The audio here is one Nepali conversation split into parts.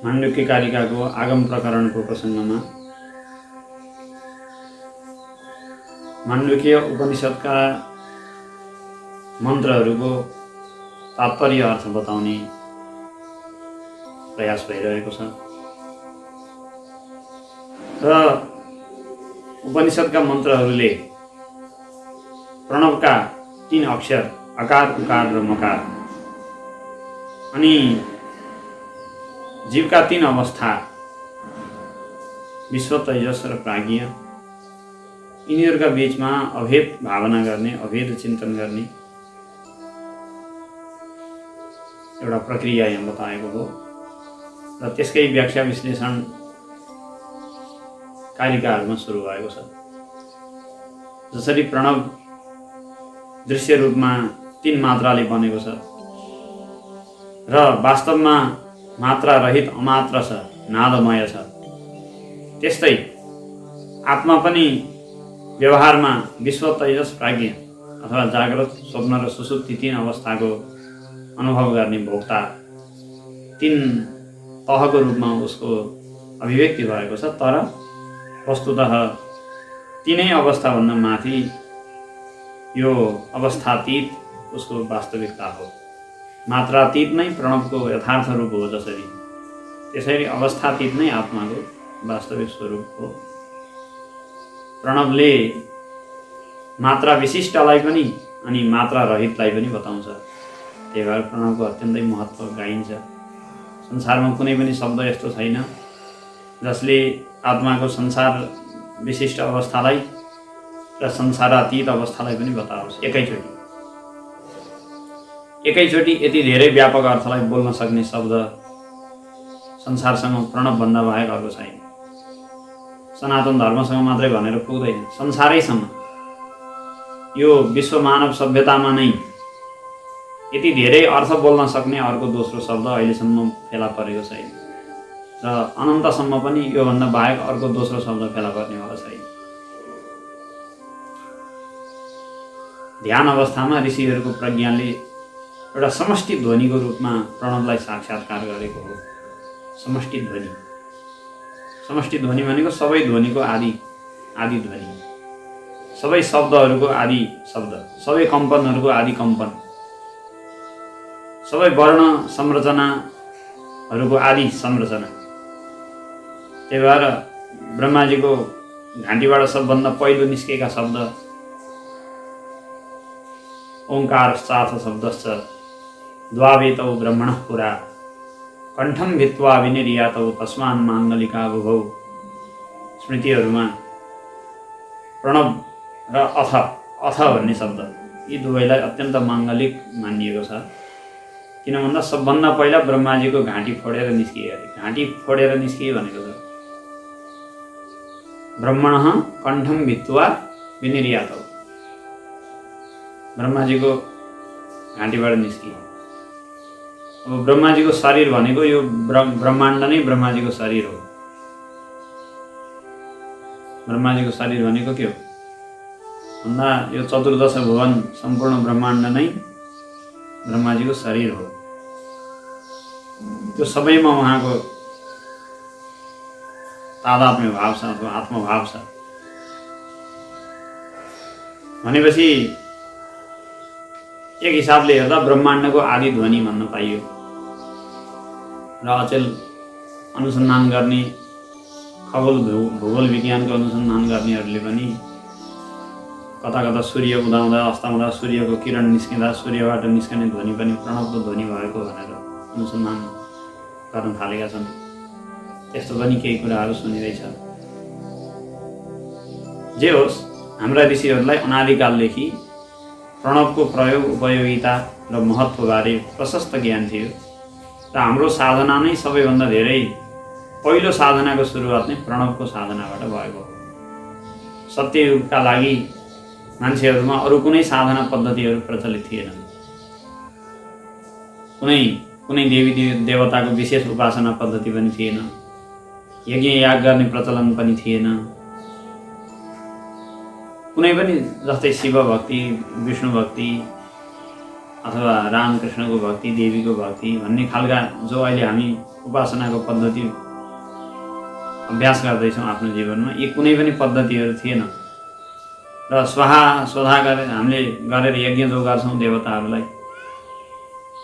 माण्डुक्य कारिकाको आगम प्रकरणको प्रसङ्गमा माण्डुक्य उपनिषदका मन्त्रहरूको तात्पर्य अर्थ बताउने प्रयास भइरहेको छ र उपनिषदका मन्त्रहरूले प्रणवका 3 अक्षर अकार उकार र मकार अनि जीवका 3 अवस्था विश्व तेजस र प्राज्ञ यिनीहरूका बीचमा अभेद भावना गर्ने अभेद चिन्तन गर्ने एउटा प्रक्रिया यहाँ बताएको हो र त्यसकै व्याख्या विश्लेषण कारिकाहरूमा सुरु भएको छ। जसरी प्रणव दृश्य रूपमा 3 मात्राले बनेको छ र वास्तवमा मात्रा रहित अमात्र छ, नादमय छ, त्यस्तै आत्मा पनि व्यवहारमा विश्व तेजस प्राज्ञ अथवा जागृत स्वप्न र सुसुप्ति 3 अवस्थाको अनुभव गर्ने भोक्ता 3 तहको रूपमा उसको अभिव्यक्ति भएको छ। तर वस्तुतः 3 अवस्थाभन्दा माथि यो अवस्थातीत उसको वास्तविकता हो। मात्रातीत नै प्रणवको यथार्थ रूप हो जसरी, त्यसरी अवस्थातीत नै आत्माको वास्तविक स्वरूप हो। प्रणवले मात्रा विशिष्टलाई पनि अनि मात्रा रहितलाई पनि बताउँछ। त्यही भएर प्रणवको अत्यन्तै महत्त्व गाइन्छ। संसारमा कुनै पनि शब्द यस्तो छैन जसले आत्माको संसार विशिष्ट अवस्थालाई र संसारातीत अवस्थालाई पनि बताओस् एकैचोटि यति धेरै व्यापक अर्थलाई बोल्न सक्ने शब्द संसारसँग प्रणवभन्दा बाहेक अर्को छैन। सनातन धर्मसँग मात्रै भनेर पुग्दैन, संसारैसँग यो विश्व मानव सभ्यतामा नै यति धेरै अर्थ बोल्न सक्ने अर्को दोस्रो शब्द अहिलेसम्म फेला परेको छैन र अनन्तसम्म पनि योभन्दा बाहेक अर्को दोस्रो शब्द फेला पर्नेवाला छैन। ध्यान अवस्थामा ऋषिहरूको प्रज्ञाले एउटा समष्टि ध्वनिको रूपमा प्रणवलाई साक्षात्कार गरेको हो। समष्टि ध्वनि भनेको सबै ध्वनिको आदि ध्वनि, सबै शब्दहरूको आदि शब्द, सबै कम्पनहरूको आदि कम्पन, सबै वर्ण संरचनाहरूको आदि संरचना। त्यही भएर ब्रह्माजीको घाँटीबाट सबभन्दा पहिलो निस्केका शब्द ओंकारश्चाथ शब्दश्च द्वावेतौ ब्रह्मणः पुरा कण्ठं भित्त्वा विनिर्यातौ तस्मान् माङ्गलिका बुभौ। स्मृतिहरूमा प्रणव र अथ भन्ने शब्द यी दुवैलाई अत्यन्त माङ्गलिक मानिएको छ। किन भन्दा सबभन्दा पहिला ब्रह्माजीको घाँटी फोडेर निस्किए अरे। घाँटी फोडेर निस्किए भनेको छ ब्रह्मणः कण्ठं भित्त्वा विनिर्यातौ, ब्रह्माजीको घाँटीबाट निस्किए। अब ब्रह्माजीको शरीर भनेको यो ब्रह्माण्ड नै ब्रह्माजीको शरीर हो। ब्रह्माजीको शरीर भनेको के हो भन्दा यो 14 भुवन सम्पूर्ण ब्रह्माण्ड नै ब्रह्माजीको शरीर हो। त्यो सबैमा उहाँको तादात्म्य भाव छ अथवा आत्मभाव छ भनेपछि एक हिसाबले हेर्दा ब्रह्माण्डको आदि ध्वनि भन्न पाइयो। र अचेल अनुसन्धान गर्ने खगोल भूगोल विज्ञानको अनुसन्धान गर्नेहरूले पनि कता कता सूर्य उदाउँदा अस्ताउँदा सूर्यको किरण निस्किँदा सूर्यबाट निस्कने ध्वनि पनि प्रणवको ध्वनि भएको भनेर अनुसन्धान गर्न थालेका छन्। त्यस्तो पनि केही कुराहरू सुनिँदैछ। जे होस्, हाम्रा ऋषिहरूलाई अनादिकालदेखि प्रणवको प्रयोग उपयोगिता र महत्त्वबारे प्रशस्त ज्ञान थियो र हाम्रो साधना नै सबैभन्दा धेरै पहिलो साधनाको सुरुवात नै प्रणवको साधनाबाट भएको हो। सत्ययुगका लागि मान्छेहरूमा अरू कुनै साधना पद्धतिहरू प्रचलित थिएनन्। कुनै देवी देवताको विशेष उपासना पद्धति पनि थिएन। यज्ञ याग गर्ने प्रचलन पनि थिएन। कुनै पनि जस्तै शिव भक्ति, विष्णु भक्ति अथवा रामकृष्णको भक्ति, देवीको भक्ति भन्ने खालका जो अहिले हामी उपासनाको पद्धति अभ्यास गर्दैछौँ आफ्नो जीवनमा, यी कुनै पनि पद्धतिहरू थिएन। र स्वाहा स्वधा गरेर हामीले गरेर यज्ञ जो गर्छौँ देवताहरूलाई,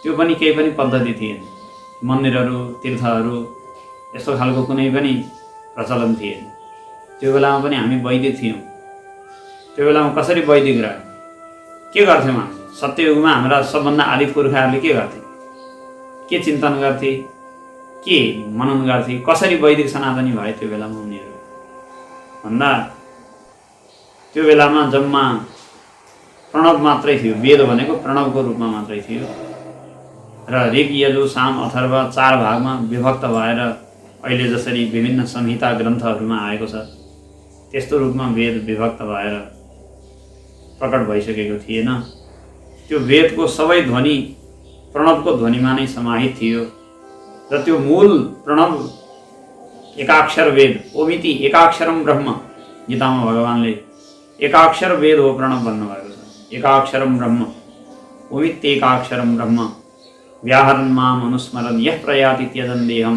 त्यो पनि केही पनि पद्धति थिएन। मन्दिरहरू तीर्थहरू यस्तो खालको कुनै पनि प्रचलन थिएन। त्यो बेलामा पनि हामी वैदिक थियौँ। त्यो बेलामा कसरी वैदिक रह्यो, के गर्थ्यौँ हामी? सत्ययुगमा हाम्रा सबभन्दा आदि पुर्खाहरूले के गर्थे, के चिन्तन गर्थे, के मनन गर्थे, कसरी वैदिक सनातनी भए त्यो बेलामा उनीहरू भन्दा त्यो बेलामा जम्मा प्रणव मात्रै थियो। वेद भनेको प्रणवको रूपमा मात्रै थियो र ऋग यजु साम अथर्व 4 भागमा विभक्त भएर अहिले जसरी विभिन्न संहिता ग्रन्थहरूमा आएको छ त्यस्तो रूपमा वेद विभक्त भएर प्रकट भइसकेको थिएन। त्यो वेदको सबै ध्वनि प्रणवको ध्वनिमा नै समाहित थियो र त्यो मूल प्रणव एकाक्षर वेद ओमिति एकाक्षरम ब्रह्म, गीतामा भगवानले एकाक्षर वेद हो प्रणव भन्नुभएको छ। एकाक्षरम ब्रह्म ओमिति एकाक्षरम ब्रह्म व्याहरन् माम अनुस्मरन् यः प्रयाति त्यजन् देहं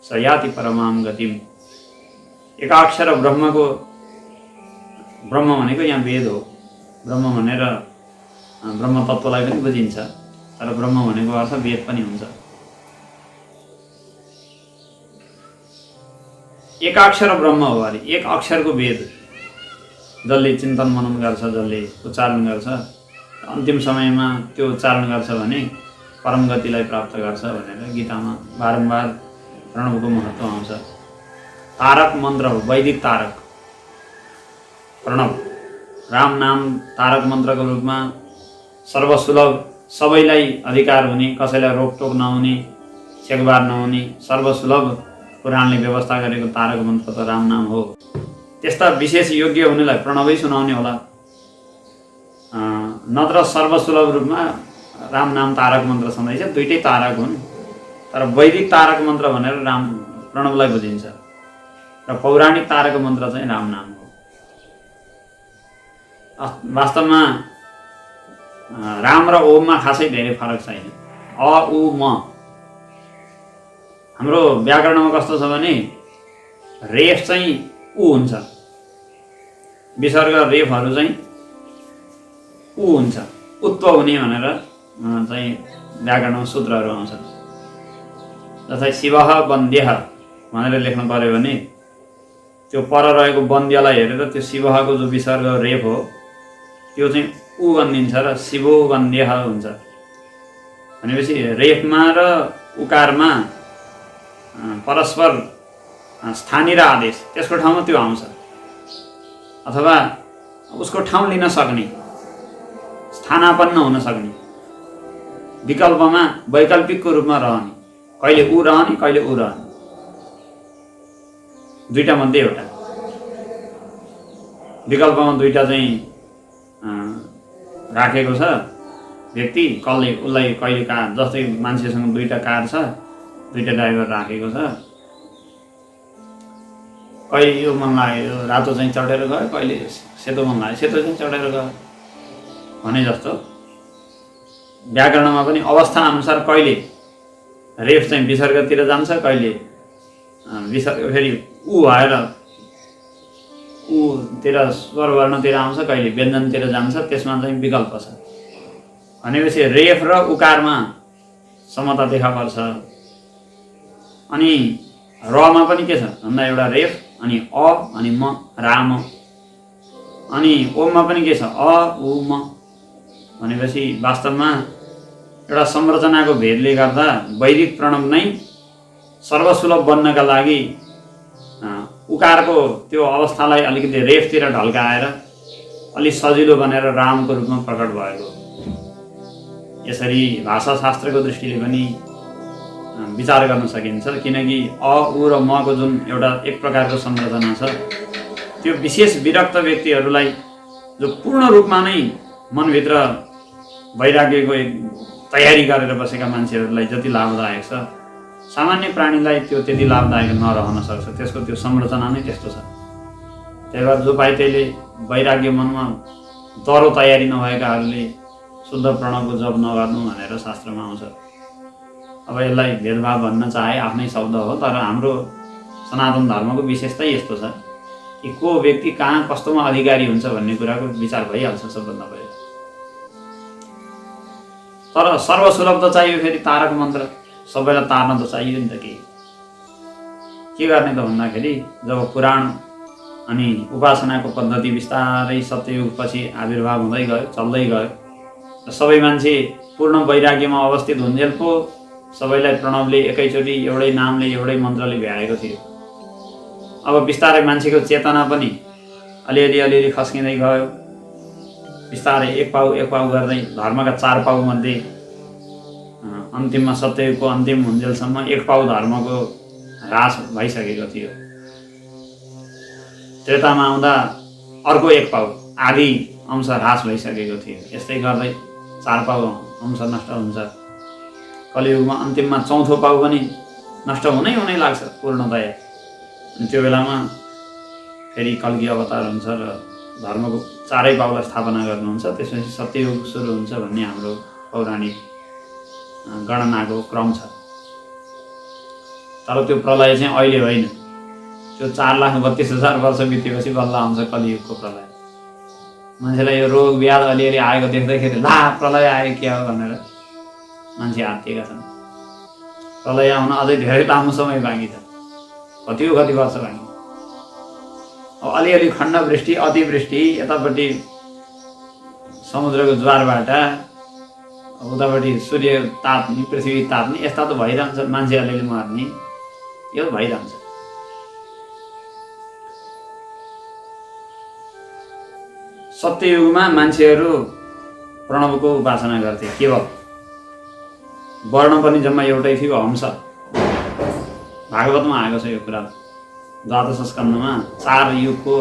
स याति परमां गतिम्। एकाक्षर ब्रह्मको, ब्रह्म भनेको यहाँ वेद हो। ब्रह्म भनेर ब्रह्म तत्त्वलाई पनि बुझिन्छ, तर ब्रह्म भनेको अर्थ वेद पनि हुन्छ। एकाक्षर ब्रह्म हो अरे, एक अक्षरको वेद, जसले चिन्तन मनन गर्छ, जसले उच्चारण गर्छ, अन्तिम समयमा त्यो उच्चारण गर्छ भने परम गतिलाई प्राप्त गर्छ भनेर गीतामा बारम्बार प्रणवको महत्त्व आउँछ। तारक मन्त्र हो, वैदिक तारक प्रणव। राम नाम तारक मन्त्रको रूपमा सर्वसुलभ, सबैलाई अधिकार हुने, कसैलाई रोकटोक नहुने, छेकबार नहुने, सर्वसुलभ पुराणले व्यवस्था गरेको तारक मन्त्र त राम नाम हो। त्यस्ता विशेष योग्य हुनेलाई प्रणवै सुनाउने होला, नत्र सर्वसुलभ रूपमा राम नाम तारक मन्त्र छँदैछ। दुइटै तारक हुन्, तर वैदिक तारक मन्त्र भनेर राम प्रणवलाई बुझिन्छ र पौराणिक तारक मन्त्र चाहिँ राम नाम हो। वास्तवमा राम र ओममा खासै धेरै फरक छैन। अ उ म। हाम्रो व्याकरणमा कस्तो छ भने रेफ चाहिँ उ हुन्छ, विसर्ग रेफहरू चाहिँ उ हुन्छ, उत्व हुने भनेर चाहिँ व्याकरणमा सूत्रहरू आउँछन्। जस्तै शिवः वन्द्यः भनेर लेख्नु पर्यो भने त्यो पर रहेको वन्द्यलाई हेरेर त्यो शिवहको जो विसर्ग रेफ हो त्यो चाहिँ उ बनिन्छ र शिवो वन्द्यः हुन्छ। भनेपछि रेफमा र उकारमा परस्पर स्थानीय र आदेश, त्यसको ठाउँमा त्यो आउँछ, अथवा उसको ठाउँ लिन सक्ने, स्थानापन्न हुन सक्ने, विकल्पमा वैकल्पिकको रूपमा रहने, कहिले ऊ रहने कहिले ऊ रहने, दुईटा मध्ये एउटा। विकल्पमा दुईटा चाहिँ राखेको छ व्यक्ति, कसले उसलाई कहिले कार, जस्तै मान्छेसँग दुईटा कार छ, दुईटा ड्राइभर राखेको छ, कहिले यो मन लाग्यो रातो चाहिँ चढेर गयो, कहिले सेतो मन लाग्यो सेतो चाहिँ चढेर गयो भने जस्तो व्याकरणमा पनि अवस्था अनुसार कहिले रेफ चाहिँ विसर्गतिर जान्छ, कहिले विसर्ग फेरि ऊ भएर ऊतिर स्वर वर्णतिर आउँछ, कहिले व्यञ्जनतिर जान्छ, त्यसमा चाहिँ विकल्प छ। भनेपछि रेफ र उकारमा समता देखा पर्छ। अनि रमा पनि के छ भन्दा एउटा रेफ अनि अ अनि म, राम। अनि ओममा पनि के छ अ उ म। भनेपछि वास्तवमा एउटा संरचनाको भेदले गर्दा वैदिक प्रणव नै सर्वसुलभ बन्नका लागि उकारको त्यो अवस्थालाई अलिकति रेफतिर ढल्काएर अलि सजिलो बनेर रामको रूपमा प्रकट भएको। यसरी भाषाशास्त्रको दृष्टिले पनि विचार गर्न सकिन्छ, किनकि अ उ र मको जुन एउटा एक प्रकारको संरचना छ त्यो विशेष विरक्त व्यक्तिहरूलाई जो पूर्ण रूपमा नै मनभित्र वैराग्यको एक तयारी गरेर बसेका मान्छेहरूलाई जति लाभदायक छ, सामान्य प्राणीलाई त्यो त्यति लाभदायक नरहन सक्छ। त्यसको त्यो संरचना नै त्यस्तो छ। त्यही भएर जो पाए त्यसले वैराग्य मनमा दह्रो तयारी नभएकाहरूले शुद्ध प्रणवको जप नगर्नु भनेर शास्त्रमा आउँछ। अब यसलाई भेदभाव भन्न चाहे आफ्नै शब्द हो, तर हाम्रो सनातन धर्मको विशेषतै यस्तो छ कि को व्यक्ति कहाँ कस्तोमा अधिकारी हुन्छ भन्ने कुराको विचार भइहाल्छ सबभन्दा पहिला। तर सर्वसुलभ त चाहियो, फेरि तारक मन्त्र सबैलाई तार्न त चाहियो नि त। के गर्ने त भन्दाखेरि जब पुराण अनि उपासनाको पद्धति बिस्तारै सत्ययुगपछि आविर्भाव हुँदै गयो, चल्दै गयो र सबै मान्छे पूर्ण वैराग्यमा अवस्थित हुन्जेल पो सबैलाई प्रणवले एकैचोटि एउटै नामले एउटै मन्त्रले भ्याएको थियो। अब बिस्तारै मान्छेको चेतना पनि अलिअलि खस्किँदै गयो। बिस्तारै एक पाउ गर्दै धर्मका 4 पाउ मध्ये अन्तिममा सत्ययुगको अन्तिम हुन्जेलसम्म 1 पाउ धर्मको ह्रास भइसकेको थियो। त्रेतामा आउँदा अर्को 1 पाउ आधी अंश ह्रास भइसकेको थियो। यस्तै गर्दै 4 पाउ अंश नष्ट हुन्छ। कलियुगमा अन्तिममा 4थो पाउ पनि नष्ट हुनै लाग्छ पूर्णतया। अनि त्यो बेलामा फेरि कल्की अवतार हुन्छ र धर्मको 4 पाउलाई स्थापना गर्नुहुन्छ। त्यसपछि सत्ययुग सुरु हुन्छ भन्ने हाम्रो पौराणिक गणनाको क्रम छ। तर त्यो प्रलय चाहिँ अहिले होइन, त्यो 4,32,000 वर्ष बितेपछि बल्ल आउँछ कलियुगको प्रलय। मान्छेलाई यो रोग व्याध अलिअलि आएको देख्दाखेरि ला प्रलय आयो क्या हो भनेर मान्छे आत्तिएका छन्। प्रलय आउन अझै धेरै लामो समय बाँकी छ, कति वर्ष बाँकी। अब अलिअलि खण्डवृष्टि, अतिवृष्टि, यतापट्टि समुद्रको ज्वारबाट, उतापट्टि सूर्य ताप्ने, पृथ्वी ताप्ने, यस्ता त भइरहन्छ। मान्छे अलिअलि मर्ने, यो भइरहन्छ। सत्ययुगमा मान्छेहरू प्रणवको उपासना गर्थे केवल। वर्ण पनि जम्मा एउटै थियो, हंस। भागवतमा आएको छ यो कुरा। द्वादश स्कन्धमा 4 युगको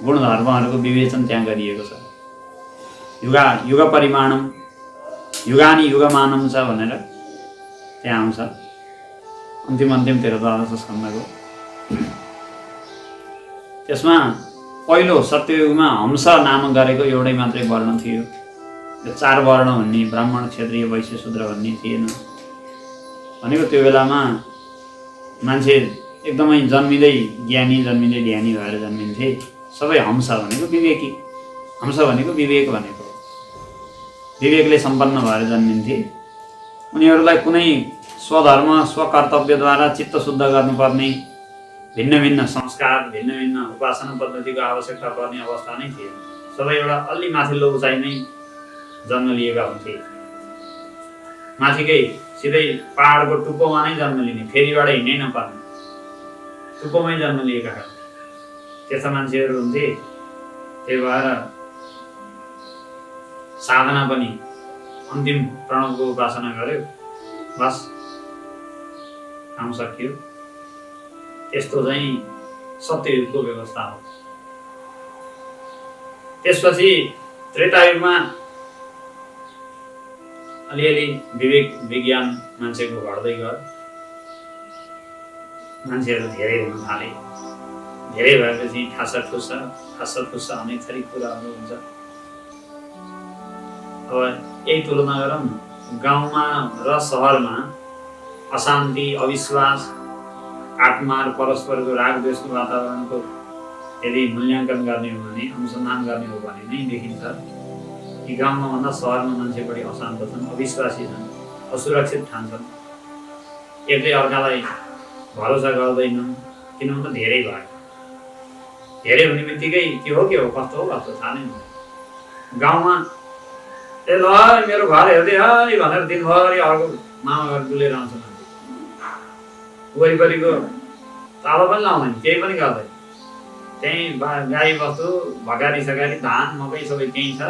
गुणधर्महरूको विवेचन त्यहाँ गरिएको छ। युग परिमाणम, युगानी युगमानम छ भनेर त्यहाँ आउँछ अन्तिमतिर द्वादश स्कन्धको। त्यसमा पहिलो सत्ययुगमा हंस नाम गरेको एउटै मात्रै वर्ण थियो। यो 4 वर्ण भन्ने ब्राह्मण, क्षत्रिय, वैश्य, शूद्र भन्ने थिएन। भनेको त्यो बेलामा मान्छे एकदमै जन्मिँदै ज्ञानी, जन्मिँदै ध्यानी भएर जन्मिन्थे। सबै हंस भनेको विवेकी, हंस भनेको विवेक भनेको, विवेकले सम्पन्न भएर जन्मिन्थे। उनीहरूलाई कुनै स्वधर्म स्वकर्तव्यद्वारा चित्त शुद्ध गर्नुपर्ने भिन्न भिन्न संस्कार, भिन्न भिन्न उपासना पद्धतिको आवश्यकता पर्ने अवस्था नै थिएन। सबै एउटा अलि माथिल्लो उचाइमै जन्म लिएका हुन्थे। माथिकै सिधै पहाडको टुप्पोमा नै जन्म लिने, फेरिबाट हिँडै नपर्ने, टुप्पोमै जन्म लिएका त्यस्ता मान्छेहरू हुन्थे। त्यही भएर साधना पनि अन्तिम प्रणवको उपासना गर्यो, बस काम सकियो। त्यस्तो चाहिँ सत्ययुगको व्यवस्था हो। त्यसपछि त्रेतायुगमा अलिअलि विवेक विज्ञान मान्छेको घट्दै गयो। मान्छेहरू धेरै हुन थाले। धेरै भएपछि ठासा अनेक थरी कुराहरू हुन्छ। अब यही तुलना गरौँ न, गाउँमा र सहरमा अशान्ति, अविश्वास, काटमार, परस्परको राग द्वेषको वातावरणको यदि मूल्याङ्कन गर्ने हो भने, अनुसन्धान गर्ने हो भने नै देखिन्छ कि गाउँमा भन्दा सहरमा मान्छे बढी अशान्त छन्, अविश्वासी छन्, असुरक्षित ठान्छन्, एकले अर्कालाई भरोसा गर्दैनन्। किन भन्दा धेरै भयो। धेरै हुने बित्तिकै के हो कस्तो थाहा नै हुँदैन। गाउँमा ए ल मेरो घर हेर्दै है भनेर दिनभरि अर्को मामा घर डुलेर आउँछ मान्छे। वरिपरिको तालो पनि लाउँदैन, केही पनि गर्दैन। त्यहीँ गाई बस्तु, भगारी सगारी, धान, मकै सबै त्यहीँ छ।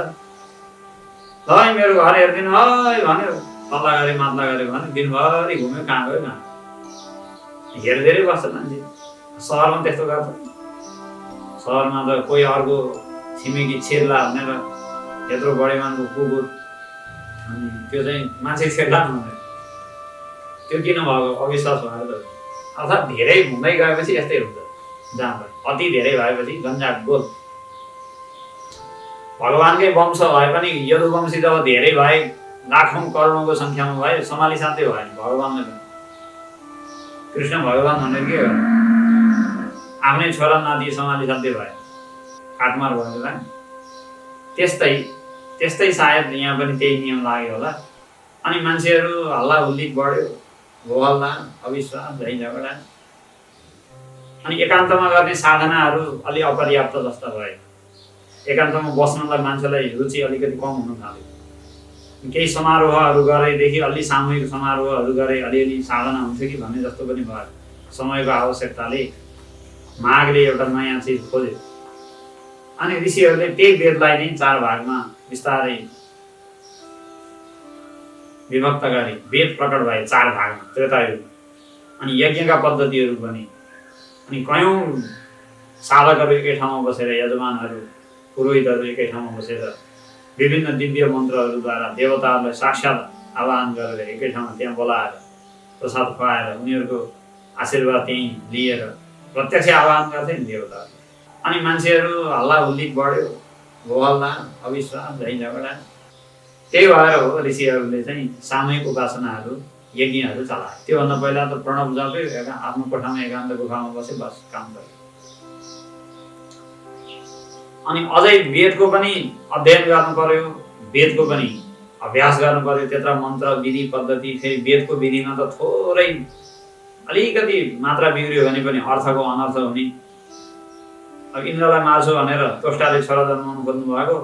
ल मेरो घर हेरिदिनु है भन्यो, तल्ला गऱ्यो माथला गऱ्यो भने दिनभरि घुम्यो, कहाँ गयो कहाँ हेरिदिएरै बस्छ मान्छे। सहरमा त्यस्तो गर्छ। सहरमा त कोही अर्को छिमेकी छिर्ला भनेर यत्रो बढेमानको कुकुर, अनि त्यो चाहिँ मान्छे छिर्ला भन्दैन। त्यो किन भएको? अविश्वास भएर त। अर्थात् धेरै हुँदै गएपछि यस्तै हुन्छ। जहाँ अति धेरै भएपछि गन्जाक गोल। भगवानकै वंश भए पनि यदुवंशी जब धेरै भए लाखौं करोडौँको सङ्ख्यामा भयो, सम्हाली साध्य भएन भगवान्ले पनि। कृष्ण भगवान् भनेर के गर्नु, आफ्नै छोरा नाति सम्हाली साध्य भयो, काटमार भयो होला। त्यस्तै सायद यहाँ पनि त्यही नियम लाग्यो होला। अनि मान्छेहरू हल्ला हुल्ली बढ्यो, हो हल्ला, अविश्वास, झै झगडा, अनि एकान्तमा गर्ने साधनाहरू अलि अपर्याप्त जस्ता भयो। एकान्तमा बस्नलाई मान्छेलाई रुचि अलिकति कम हुन थाल्यो। केही समारोहहरू गरेदेखि अलि सामूहिक समारोहहरू गरे अलिअलि साधना हुन्छ कि भन्ने जस्तो पनि भयो। समयको आवश्यकताले माघले एउटा नयाँ चिज खोज्यो। अनि ऋषिहरूले त्यही वेदलाई नै 4 भागमा बिस्तारै विभक्त गरे। वेद प्रकट भए 4 भागमा त्रेतायुग। अनि यज्ञका पद्धतिहरू बने। अनि कयौं साधकहरू एकै ठाउँमा बसेर, यजमानहरू, पुरोहितहरू एकै ठाउँमा बसेर विभिन्न दिव्य मन्त्रहरूद्वारा देवताहरूलाई साक्षात् आह्वान गरेर एकै ठाउँमा त्यहाँ बोलाएर प्रसाद खुवाएर उनीहरूको आशीर्वाद त्यहीँ लिएर प्रत्यक्ष आह्वान गर्थे नि देवताहरू। अनि मान्छेहरू हल्ला हुल्ली बढ्यो, हो हल्ला, अविश्वास, झै झगडा। त्यही भएर हो ऋषिहरूले चाहिँ सामूहिक उपासनाहरू, यज्ञहरू चलाए। त्योभन्दा पहिला त प्रणव जप्यो, आफ्नो कोठामा एकान्त गुफामा बसे, बस काम गर्यो। अनि अझै वेदको पनि अध्ययन गर्नु पर्यो, वेदको पनि अभ्यास गर्नु पर्यो। त्यत्र मन्त्र, विधि, पद्धति, फेरि वेदको विधिमा त थोरै अलिकति मात्रा बिग्रियो भने पनि अर्थको अनर्थ हुने। अब इन्द्रलाई मार्छु भनेर त्वष्टाले छोरा जन्माउनु खोज्नु भएको,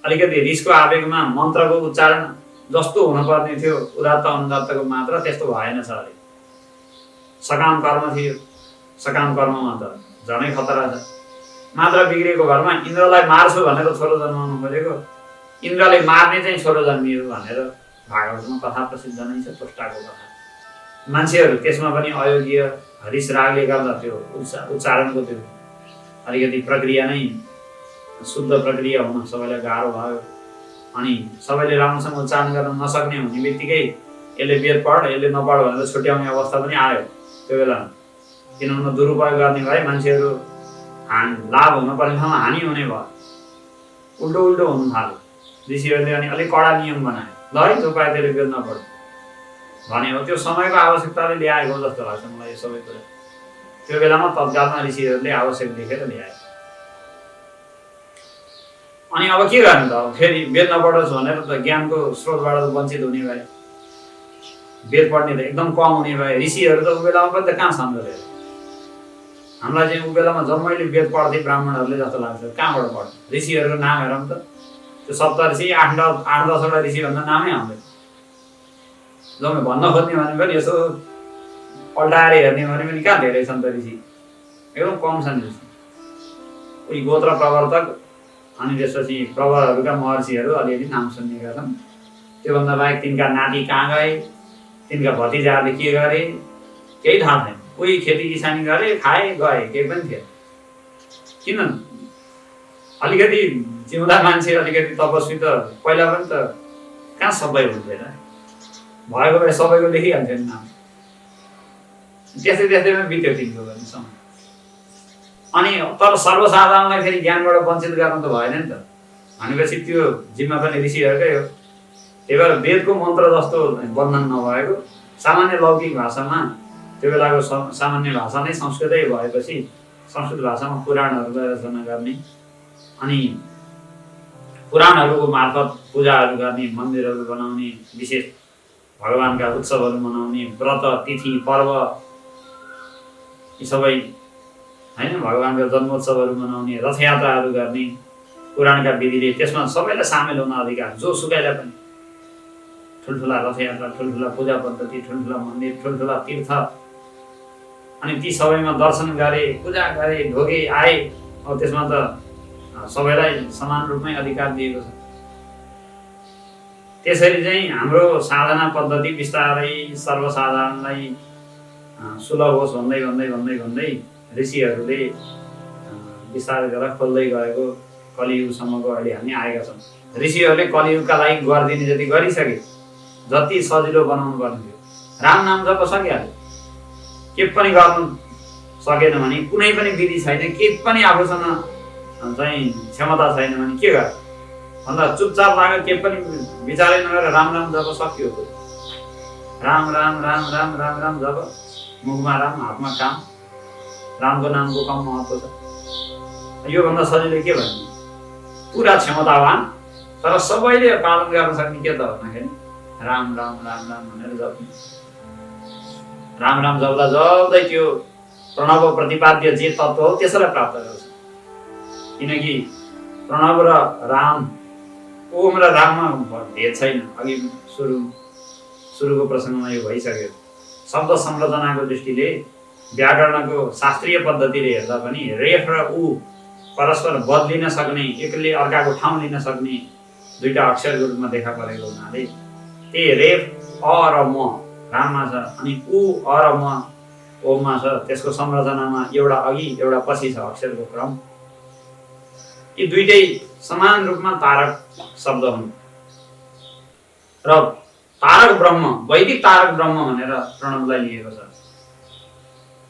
अलिकति रिसको आवेगमा मन्त्रको उच्चारण जस्तो हुनुपर्ने थियो, उदात्त अनुदात्तको मात्रा त्यस्तो भएन छ। अरे सकाम कर्म थियो, सकाम कर्ममा त झनै खतरा छ। मात्रा बिग्रेको घरमा इन्द्रलाई मार्छु भनेर छोरो जन्माउनु खोजेको, इन्द्रले मार्ने चाहिँ छोरो जन्मियो भनेर भागवतमा कथा प्रसिद्ध नै छ, त्वष्टाको कथा। मान्छेहरू त्यसमा पनि अयोग्य रिस रागले गर्दा त्यो उच्चारणको त्यो अलिकति प्रक्रिया नै शुद्ध प्रक्रिया हुन सबैलाई गाह्रो भयो। अनि सबैले राम्रोसँग उच्चारण गर्न नसक्ने हुने बित्तिकै यसले वेद पढ, यसले नपढ भनेर छुट्याउने अवस्था पनि आयो त्यो बेलामा। किनभने दुरुपयोग गर्ने भए मान्छेहरू लाभ हुनुपर्ने ठाउँमा हानि हुने भयो, उल्टो हुनु थाल्यो। ऋषिहरूले अनि अलिक कडा नियम बनाए, ल है जो पाए त्यसले वेद नपढ भने हो। त्यो समयको आवश्यकताले ल्याएको जस्तो लाग्छ मलाई यो सबै कुरा। त्यो बेलामा तत्कालमा ऋषिहरूले आवश्यक देखेर ल्याए। अनि अब के गर्नु त, अब फेरि वेद नपढोस् भनेर त ज्ञानको स्रोतबाट त वञ्चित हुने भए, वेद पढ्ने त एकदम कम हुने भए। ऋषिहरू त उ बेलामा पनि त कहाँ छन् र? हामीलाई चाहिँ उ बेलामा जम्मैले वेद पढ्थे ब्राह्मणहरूले जस्तो लाग्छ। कहाँबाट पढ्छ? ऋषिहरूको नाम हेरौँ त, त्यो सप्तऋषि 8-10वटा ऋषिभन्दा नामै आउँदैन। जम्मै भन्न खोज्ने भने पनि यसो पल्टाएर हेर्ने भने पनि कहाँ धेरै छन् त ऋषि, एकदम कम छन् ऋषि। उही गोत्र प्रवर्तक अनि त्यसपछि प्रवरहरूका महर्षिहरू अलिअलि नाम सुन्नेका छन्। त्योभन्दा बाहेक तिनका नाति कहाँ गए, तिनका भतिजाहरूले के गरे केही थाहा छैन। कोही खेती किसानी गरे, खाए, गए, केही पनि थिएन। किन अलिकति जिउँदा मान्छे, अलिकति तपस्वी त पहिला पनि त कहाँ सबै हुन्थेन, भएको भए सबैको लेखिहाल्थ्यो नि नाम। त्यस्तैमा बित्यो तिनको पनि समय। अनि तर सर्वसाधारणलाई फेरि ज्ञानबाट वञ्चित गर्नु त भएन नि त। भनेपछि त्यो जिम्मा पनि ऋषिहरूकै हो। त्यही भएर वेदको मन्त्र जस्तो बन्धन नभएको सामान्य लौकिक भाषामा, त्यो बेलाको सामान्य भाषा नै संस्कृतै भएपछि संस्कृत भाषामा पुराणहरूलाई रचना गर्ने, अनि पुराणहरूको मार्फत पूजाहरू गर्ने, मन्दिरहरू बनाउने, विशेष भगवानका उत्सवहरू मनाउने, व्रत, तिथि, पर्व यी सबै हैन, भगवानका जन्मोत्सवहरू मनाउने, रथयात्राहरू गर्ने, पुराणका विधिले त्यसमा सबैलाई सामेल हुन अधिकार। जो सुकैलाई पनि ठुल्ठुला रथयात्रा, ठुल्ठुला पूजा पद्धति, ठुल्ठुला मन्दिर, ठुल्ठुला तीर्थ, अनि ती सबैमा दर्शन गरे, पूजा गरे, ढोगे, आए। अब त्यसमा त सबैलाई समान रूपमै अधिकार दिएको छ। त्यसरी चाहिँ हाम्रो साधना पद्धति बिस्तारै सर्वसाधारणलाई सुलभ होस् भन्दै भन्दै भन्दै भन्दै ऋषिहरूले बिस्तारै गरेर खोल्दै गएको कलियुगसम्मको अहिले हामी आएका छौँ। ऋषिहरूले कलियुगका लागि गरिदिने जति गरिसके, जति सजिलो बनाउनु पर्ने थियो। राम नाम जप सकिहाल्यो, के पनि गर्नु सकेन भने, कुनै पनि विधि छैन, के पनि आफूसँग चाहिँ क्षमता छैन भने के गर्छ? भन्दा चुपचाप लाग्यो, के पनि विचारै नगरेर राम राम जप सक्यो। राम राम राम राम राम राम जप, मुखमा राम, हातमा काम, रामको नामको कम महत्त्व छ। योभन्दा सजिलो के भन्ने? पुरा क्षमतावान तर सबैले पालन गर्न सक्ने के त भन्दाखेरि राम राम राम राम भनेर जप्ने। राम राम जप्दा जप्दै त्यो प्रणव प्रतिपाद्य जे तत्त्व हो त्यसलाई प्राप्त गर्छ। किनकि प्रणव र राम, ओम र राममा भेद छैन। अघि सुरुको प्रसङ्गमा यो भइसक्यो। शब्द संरचनाको दृष्टिले, व्याकरणको शास्त्रीय पद्धतिले हेर्दा पनि रेफ र उ परस्पर बदलिन सक्ने, एकले अर्काको ठाउँ लिन सक्ने दुईटा अक्षरको रूपमा देखा परेको हुनाले त्यही रेफ अ र म राममा छ, अनि उ अ र म ओममा छ। त्यसको संरचनामा एउटा अघि एउटा पछि छ अक्षरको क्रम। यी दुईटै समान रूपमा तारक शब्द हुन्। र तारक ब्रह्म, वैदिक तारक ब्रह्म भनेर प्रणवलाई लिएको छ।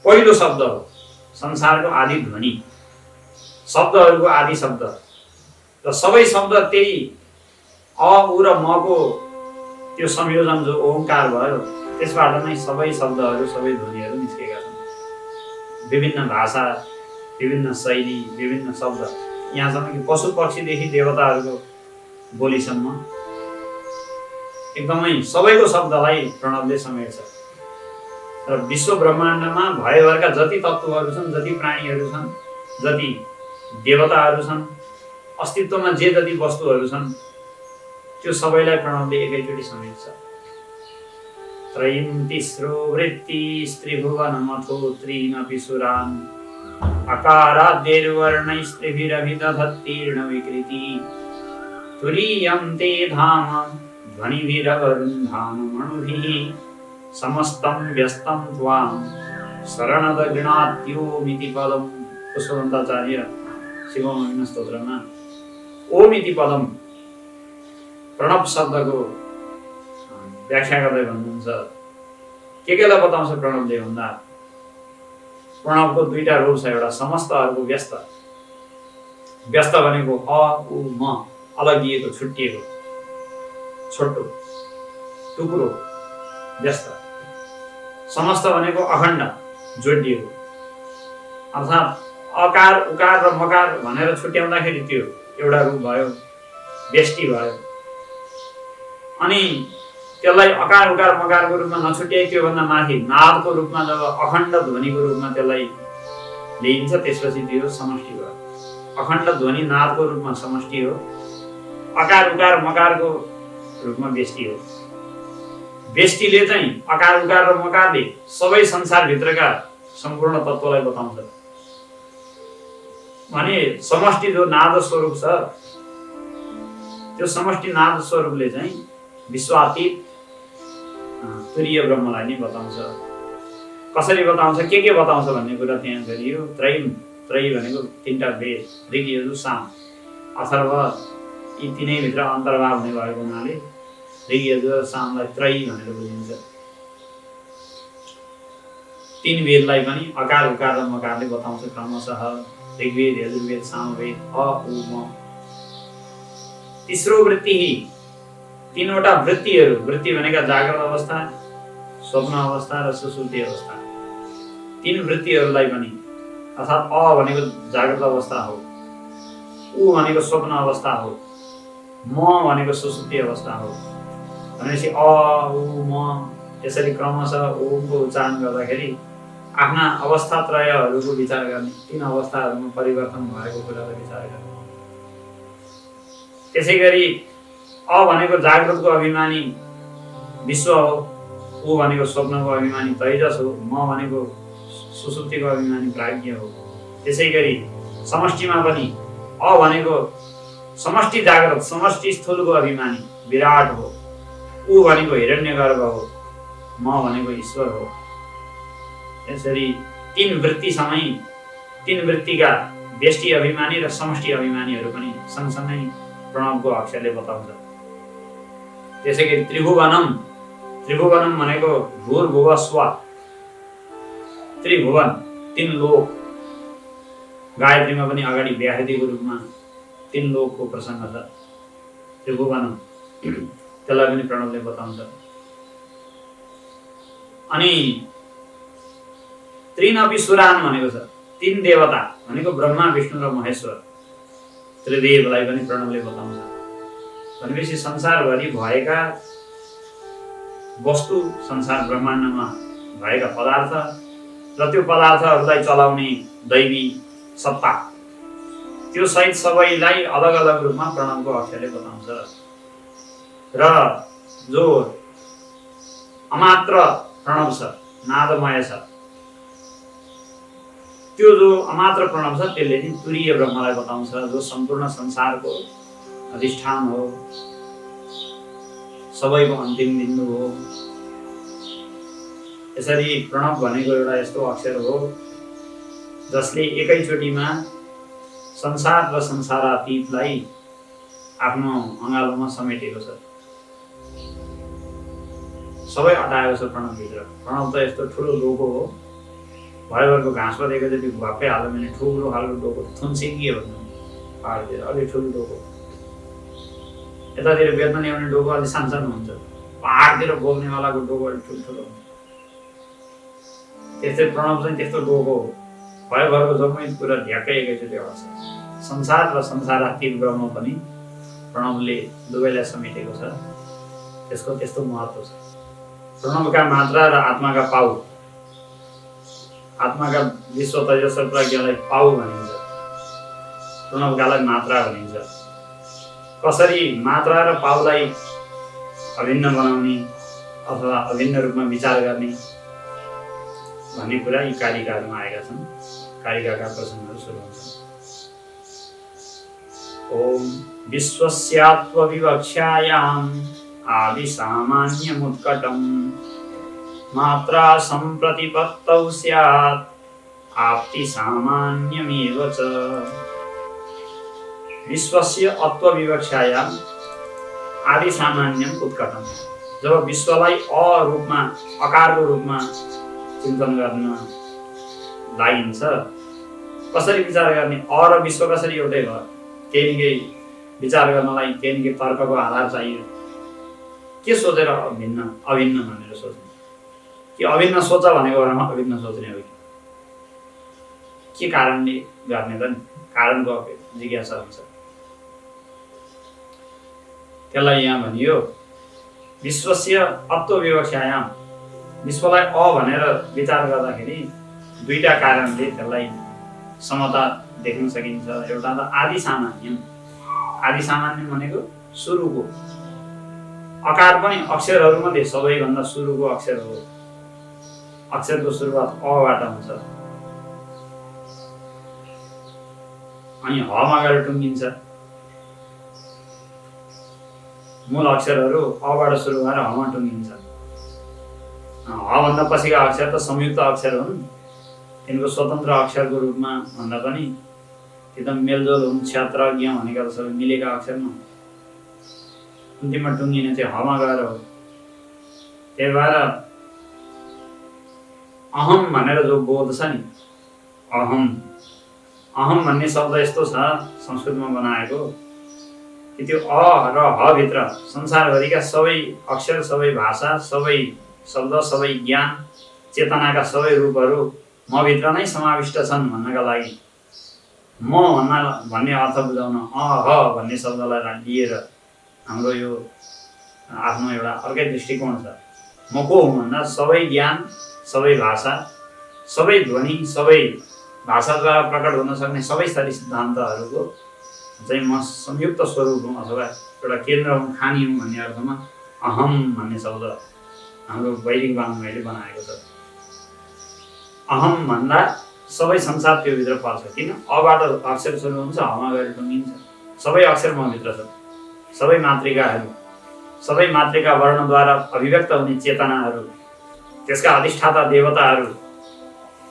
पहिलो शब्द हो संसारको आदि ध्वनि, शब्दहरूको आदि शब्द, र सबै शब्द त्यही अ उ र म को त्यो संयोजन जो ओंकार भयो, त्यसबाट नै सबै शब्दहरू, सबै ध्वनिहरू निस्केका छन्। विभिन्न भाषा, विभिन्न शैली, विभिन्न शब्द, यहाँसम्म कि पशु पक्षीदेखि देवताहरूको बोलीसम्म एकदमै सबैको शब्दलाई प्रणवले समेट्छ। र विश्व ब्रह्माण्डमा भयभरका जति तत्त्वहरू छन्, जति प्राणीहरू छन्, जति देवताहरू छन्, अस्तित्वमा जे जति वस्तुहरू छन्, त्यो सबैलाई प्रणवले एकैचोटि समेट्छ। त्रयीं तिस्रो वृत्तिस्त्रिभुवनमथो त्रीनपि सुरान् अकाराद्यैर्वर्णैस्त्रिभिरभिदधत्तीर्ण विकृति तुरीयं ते धाम ध्वनिभिरवरुन्धानमणुभिः समस्तं व्यस्तं त्वां शरणदगृणात्योमिति पदम। पुष्पवन्ताचार्य शिवमहिम स्तोत्रमा ओमिति पदम प्रणव शब्दको व्याख्या गर्दै भन्नुहुन्छ। केलाई बताउँछ प्रणवले भन्दा, प्रणवको दुईटा रूप छ। एउटा समस्त, अर्को व्यस्त। व्यस्त भनेको अ उ म अलगिएको, छुट्टिएको, छोटो टुक्रो व्यस्त। समस्त भनेको अखण्ड, जोडिएको। अर्थात् अकार उकार र मकार भनेर छुट्याउँदाखेरि त्यो एउटा रूप भयो, व्यष्टि भयो। अनि त्यसलाई अकार उकार मकारको रूपमा नछुट्याइ त्योभन्दा माथि नादको रूपमा जब अखण्ड ध्वनिको रूपमा त्यसलाई लिइन्छ, त्यसपछि त्यो समष्टि भयो। अखण्ड ध्वनि नादको रूपमा समष्टि हो, अकार उकार मकारको रूपमा व्यष्टि हो। व्यष्टिले चाहिँ अकार उकार र मकारले सबै संसारभित्रका सम्पूर्ण तत्त्वलाई बताउँछ भने समष्टि जो नाद स्वरूप छ, त्यो समष्टि नाद स्वरूपले चाहिँ विश्वातीत तुरीय ब्रह्मलाई नै बताउँछ। कसरी बताउँछ, के बताउँछ भन्ने कुरा त्यहाँ गरियो। त्रयी भनेको तीनटा वेद, ऋग यजुर साम अथर्व, यी तीनै भित्र अन्तर्भाव हुने भएको हुनाले ऋग यजुर सामलाई त्रयी भनेर बुझिन्छ। तीन वेदलाई पनि अकार उकार र मकारले बताउँछ क्रमशः। ऋग्वेद, यजुर्वेद, सामवेद, अ उ म। तेस्रो वृत्ति, तीनवटा वृत्तिहरू। वृत्ति भनेका जागृत अवस्था, स्वप्न अवस्था र सुसुप्ति अवस्था। तीन वृत्तिहरूलाई पनि, अर्थात् अ भनेको जागृत अवस्था हो, उ भनेको स्वप्न अवस्था हो, म भनेको सुसुप्ति अवस्था हो भनेपछि अ उ म यसरी क्रमशः ओमको उच्चारण गर्दाखेरि आफ्ना अवस्था त्रयहरूको विचार गर्ने, तीन अवस्थाहरूमा परिवर्तन भएको कुरालाई विचार गर्ने। त्यसै गरी अ भनेको जागृतको अभिमानी विश्व हो, उ भनेको स्वप्नको अभिमानी तैजस हो, म भनेको सुसुप्तिको अभिमानी प्राज्ञ हो। त्यसै गरी समष्टिमा पनि अ भनेको समष्टि जागृत, समष्टि स्थूलको अभिमानी विराट हो, उ भनेको हिरण्यगर्भ हो, म भनेको ईश्वर हो। यसरी तीन वृत्तिसँगै तीन वृत्तिका व्यष्टि अभिमानी र समष्टि अभिमानीहरू पनि सँगसँगै प्रणवको अक्षरले बताउँछ। त्यसै गरी त्रिभुवनम, त्रिभुवनम भनेको भूर्भुव स्व, त्रिभुवन तीन लोक। गायत्रीमा पनि अगाडि व्याहृतिको रूपमा तीन लोकको प्रसङ्ग छ। त्यो भुवन त्यसलाई पनि प्रणवले बताउँछ। अनि त्रिनपि सुरान भनेको छ, तीन देवता भनेको ब्रह्मा विष्णु र महेश्वर, त्रिदेवलाई पनि प्रणवले बताउँछ। भनेपछि संसारभरि भएका वस्तु, संसार ब्रह्माण्डमा भएका पदार्थ र त्यो पदार्थहरूलाई चलाउने दैवी सत्ता, त्यो सहित सबैलाई अलग अलग रूपमा प्रणवको अक्षरले बताउँछ। र जो अमात्र प्रणव छ, नादमय छ, त्यो जो अमात्र प्रणव छ त्यसले चाहिँ तुरीय ब्रह्मलाई बताउँछ, जो सम्पूर्ण संसारको अधिष्ठान हो, सबैको अन्तिम बिन्दु हो। यसरी प्रणव भनेको एउटा यस्तो अक्षर हो जसले एकैचोटिमा संसार र संसारातीतलाई आफ्नो अँगालोमा समेटेको छ, सबै अटाएको छ प्रणवभित्र। प्रणव त यस्तो ठुलो डोको हो, भयभरको घाँसमा देखेपछि भक्कै हाल्यो भने ठुलो खालको डोको, थुन्सिङ्गी हो पहाडतिर, अलिक ठुलो डोको। यतातिर बेच्न ल्याउने डोको अलिक सानसानो हुन्छ, पहाडतिर बोल्नेवालाको डोको अलिक ठुल्ठुलो हुन्छ। त्यस्तै प्रणव चाहिँ त्यस्तो डोको हो, भयभरको जम्मै कुरा ढ्याक्कै एकैचोटि आउँछ। संसार र संसारातीत ब्रह्म पनि प्रणवले दुवैलाई समेटेको छ, त्यसको त्यस्तो महत्त्व छ। प्रणवका मात्रा र आत्माका पाउ, आत्माका विश्व तेजस्व प्रज्ञालाई पाउ भनिन्छ, प्रणवकालाई मात्रा भनिन्छ। कसरी मात्रा र पाउलाई अभिन्न बनाउने अथवा अभिन्न रूपमा विचार गर्ने भन्ने कुरा यी कारिकाहरूमा आएका छन्। कारिकाका प्रसङ्गहरू सुरु हुन्छन्। ओम विश्वस्यात्वविवक्षायाम् आदि सामान्यमुत्कटम् मात्रा सम्प्रतिपत्तौ स्यात् आप्ति सामान्यमेव च। विश्वस्य अत्वविवक्षायाम् आदि सामान्यम उत्कटम्। जब विश्वलाई अरूपमा, अकारको रूपमा चिन्तन गर्न लागिन्छ, कसरी विचार गर्ने? अ र विश्व कसरी एउटै भयो? केही न केही विचार गर्नलाई केही न केही तर्कको आधार चाहियो। के सोचेर अभिन्न भनेर सोच्ने? कि अभिन्न सोच भनेको बेलामा अभिन्न सोच्ने हो के कारणले गर्ने त नि? कारणको जिज्ञासा हुन्छ। त्यसलाई यहाँ भनियो विश्वस्य अत्वविवक्षायाम। विश्वलाई अ भनेर विचार गर्दाखेरि दुईटा कारणले त्यसलाई समता देख्न सकिन्छ। एउटा त आदि सामान्यम। आदि सामान्यम भनेको सुरुको, अकार पनि अक्षरहरूमध्ये सबैभन्दा सुरुको अक्षर हो। अक्षरको सुरुवात अबाट हुन्छ अनि हमा गएर टुङ्गिन्छ। मूल अक्षरहरू अबाट सुरु भएर हमा टुङ्गिन्छ। हभन्दा पछिका अक्षर त संयुक्त अक्षर हुन्, तिनको स्वतन्त्र अक्षरको रूपमा भन्दा पनि एकदम मेलजोल हुन्। क्षेत्रज्ञ भनेका त सबै मिलेका अक्षर न, अन्तिममा टुङ्गिने चाहिँ हमा गएर हो। त्यही भएर अहम भनेर जो बोध छ नि, अहम भन्ने शब्द यस्तो छ संस्कृतमा बनाएको कि त्यो अ र ह भित्र संसारभरिका सबै अक्षर, सबै भाषा, सबै शब्द, सबै ज्ञान, चेतनाका सबै रूपहरू म भित्र नै समाविष्ट छन् भन्नका लागि म भन्ने अर्थ बुझाउन अ ह भन्ने शब्दलाई लिएर हाम्रो यो आफ्नो एउटा अर्कै दृष्टिकोण छ। म को हुँ भन्दा सबै ज्ञान, सबै भाषा, सबै ध्वनि, सबै भाषाद्वारा प्रकट हुन सक्ने सबै थरी सिद्धान्तहरूको चाहिँ म संयुक्त स्वरूप हुँ अथवा एउटा केन्द्र हुँ, खानी हुँ भन्ने अर्थमा अहम भन्ने शब्द हाम्रो वैदिक वाङ्मयले बनाएको छ। अहम भन्दा सबै संसार त्यो भित्र पर्छ। किन? अबाट अक्षर सुरु हुन्छ, हमा गएर टुङ्गिन्छ। सबै अक्षर म भित्र छ। सबै मातृकाहरू, सबै मातृका वर्णद्वारा अभिव्यक्त हुने चेतनाहरू, त्यसका अधिष्ठाता देवताहरू,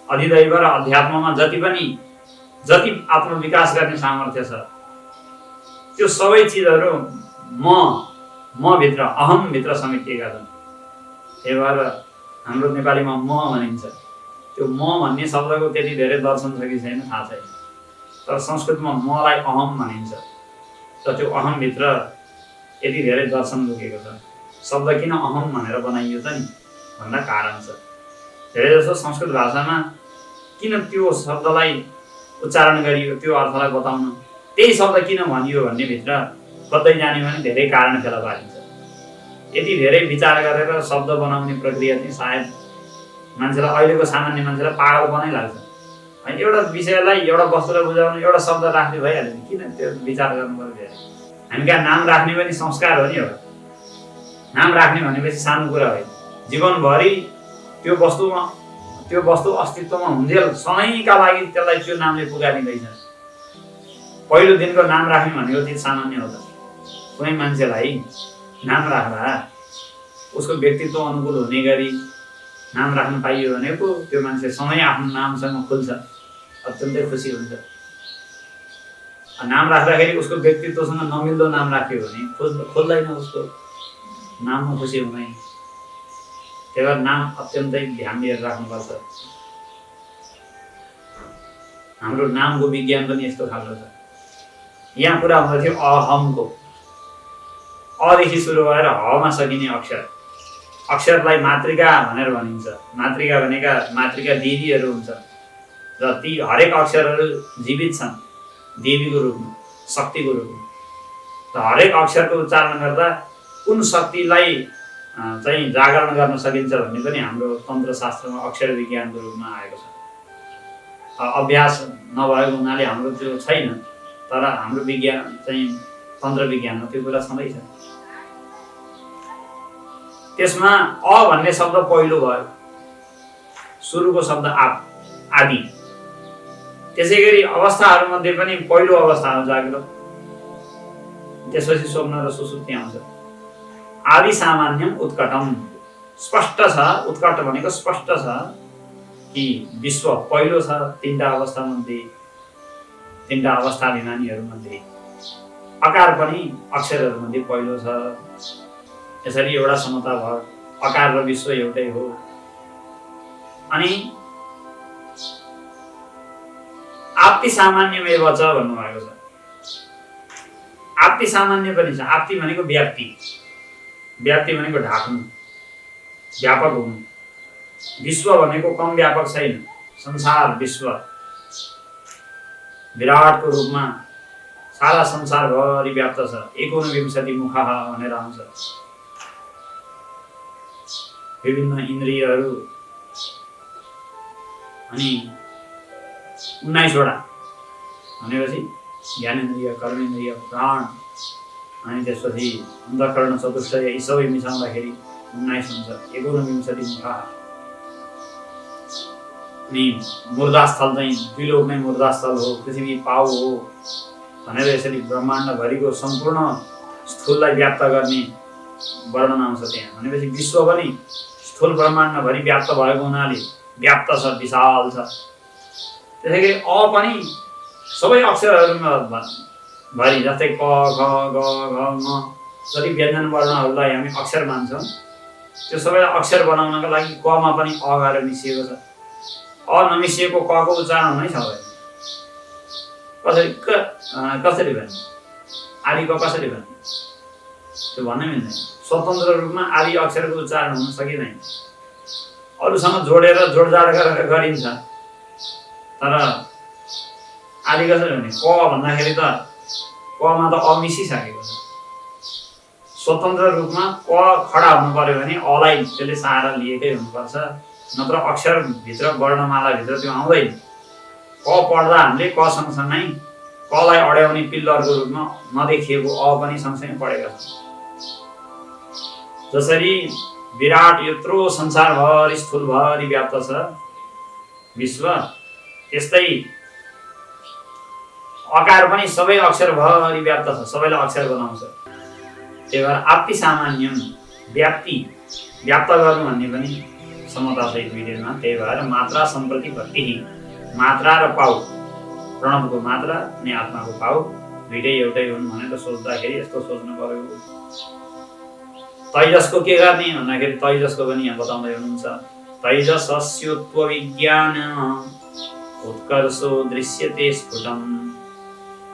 अधिदैव र अध्यात्ममा जति आत्मविकास गर्ने सामर्थ्य छ, त्यो सबै चिजहरू म भित्र, अहम भित्र समेटिएका छन्। त्यही भएर हाम्रो नेपालीमा म भनिन्छ। त्यो म भन्ने शब्दको त्यति धेरै दर्शन छ कि छैन थाहा छैन, तर संस्कृतमा मलाई अहम भनिन्छ। र त्यो अहमभित्र यति धेरै दर्शन लुकेको छ? शब्द किन अहम भनेर बनाइयो त नि भन्दा कारण छ। धेरै जसो संस्कृत भाषामा किन त्यो शब्दलाई उच्चारण गरियो, त्यो अर्थलाई बताउन त्यही शब्द किन भनियो भन्ने भित्र खोज्दै जाने भने धेरै कारण फेला पारिन्छ। यति धेरै विचार गरेर शब्द बनाउने प्रक्रिया चाहिँ सायद मान्छेलाई, अहिलेको सामान्य मान्छेलाई पागलपनै लाग्छ। होइन, एउटा विषयलाई, एउटा वस्तुलाई बुझाउनु एउटा शब्द राख्ने भइहाल्यो नि, किन त्यो विचार गर्नु पर्यो धेरै? हामी कहाँ नाम राख्ने पनि संस्कार हो नि एउटा। नाम राख्ने भनेपछि सानो कुरा होइन, जीवनभरि त्यो वस्तु अस्तित्वमा हुन्जेल सधैँका लागि त्यसलाई त्यो नामले पुकारिँदैछ। पहिलो दिनको नाम राख्ने भनेको चाहिँ सामान्य हो त? कुनै मान्छेलाई नाम राख्दा उसको व्यक्तित्व अनुकूल हुने गरी नाम राख्न पाइयो भने पो त्यो मान्छे सधैँ आफ्नो नामसँग खुल्छ, अत्यन्तै खुसी हुन्छ। नाम राख्दाखेरि उसको व्यक्तित्वसँग नमिल्दो नाम राख्यो भने खोल्दैन, उसको नाममा खुसी हुँदैन। त्यही भएर नाम अत्यन्तै ध्यान दिएर राख्नुपर्छ। हाम्रो नामको विज्ञान पनि यस्तो खालको छ। यहाँ कुरा हुँदै थियो अहमको। अदेखि सुरु भएर हमा सकिने अक्षर, अक्षरलाई मातृका भनेर भनिन्छ। मातृका भनेका मातृका दिदीहरू हुन्छन् र ती हरेक अक्षरहरू जीवित छन् देवीको रूपमा, शक्तिको रूपमा। र हरेक अक्षरको उच्चारण गर्दा कुन शक्तिलाई चाहिँ जागरण गर्न सकिन्छ भन्ने पनि हाम्रो तन्त्रशास्त्रमा अक्षर विज्ञानको रूपमा आएको छ। अभ्यास नभएको हुनाले हाम्रो त्यो छैन, तर हाम्रो विज्ञान चाहिँ तन्त्र विज्ञानमा त्यो कुरा छँदैछ। त्यसमा अ भन्ने शब्द पहिलो भयो, सुरुको शब्द आदि। त्यसै गरी अवस्थाहरूमध्ये पनि पहिलो अवस्था हो जाग्रत, त्यसपछि स्वप्न र सुसुप्ति आउँछ। आदि सामान्यम उत्कटम, स्पष्ट छ। उत्कट भनेको स्पष्ट छ कि विश्व पहिलो छ तीनटा अवस्थामध्ये, तीनटा अवस्थाभिमानीहरूमध्ये। अकार पनि अक्षरहरूमध्ये पहिलो छ। यसरी एउटा समता भयो, अकार र विश्व एउटै हो। अनि आप्ति सामान्यमेव च भन्नुभएको छ। आप्ति सामान्य पनि छ। आप्ति भनेको व्याप्ति, व्याप्ति भनेको ढाक्नु, व्यापक हुनु। विश्व भनेको कम व्यापक छैन। संसार विश्व विराटको रूपमा सारा संसारभरि व्याप्त छ। 49 मुखः भनेर आउँछ। विभिन्न इन्द्रियहरू अनि 19वटा भनेपछि ज्ञानेन्द्रिय, कर्मेन्द्रिय, प्राण, अनि त्यसपछि अन्तःकरण, चतुष्टय, यी सबै मिसाउँदाखेरि 19 हुन्छ। 49 मुखः। अनि मुर्दास्थल चाहिँ द्विलोक नै मुर्दास्थल हो, पृथ्वी पाउ हो भनेर यसरी ब्रह्माण्डभरिको सम्पूर्ण स्थूललाई व्याप्त गर्ने वर्णन आउँछ त्यहाँ। भनेपछि विश्व पनि स्थूल ब्रह्माण्डभरि व्याप्त भएको हुनाले व्याप्त छ, विशाल छ। त्यसै गरी अ पनि सबै अक्षरहरूमा भरि, जस्तै क, ख, ग, घ, म जति व्यञ्जन वर्णहरूलाई हामी अक्षर मान्छौँ, त्यो सबै अक्षर बनाउनका लागि कमा पनि अ गरेर मिसिएको छ। अ नमिसिएको कको उच्चारण हुनै सक्दैन। कसरी भन्ने? आदि क कसरी भन्ने? त्यो भन्नै मिल्दैन। स्वतन्त्र रूपमा आदि अक्षरको उच्चारण हुन सकिँदैन। अरूसँग जोडेर जोडजाड गरेर गरिन्छ, तर आदि कसरी भन्ने? क भन्दाखेरि त कमा त अ मिसिसकेको छ। स्वतन्त्र रूपमा क खडा हुनु पर्यो भने अलाई त्यसले सहारा लिएकै हुनुपर्छ, नत्र अक्षरभित्र वर्णमालाभित्र त्यो आउँदैन। क पढ्दा हामीले क सँगसँगै कलाई अड्याउने पिल्लरको रूपमा नदेखिएको अ पनि सँगसँगै पढेका छौँ। जसरी विराट यत्रो संसारभरि स्थूलभरि व्याप्त छ विश्व, त्यस्तै अकार पनि सबै अक्षरभरि व्याप्त छ, सबैलाई अक्षर बनाउँछ। त्यही भएर आप्ति सामान्यम, व्याप्ति व्याप्त गर्नु भन्ने पनि समता छ दुईटैमा। त्यही भएर मात्रा सम्प्रति भक्ति, मात्रा र पाउ, प्रणवको मात्रा अनि आत्माको पाउ दुईटै एउटै हुन् भनेर सोच्दाखेरि यस्तो सोच्नु पर्यो। तैजसको के गर्ने भन्दाखेरि तैजसको पनि यहाँ बताउँदै हुनुहुन्छ। तैजसस्योत्व विज्ञान उत्कर्षो दृश्यते स्फुटम्,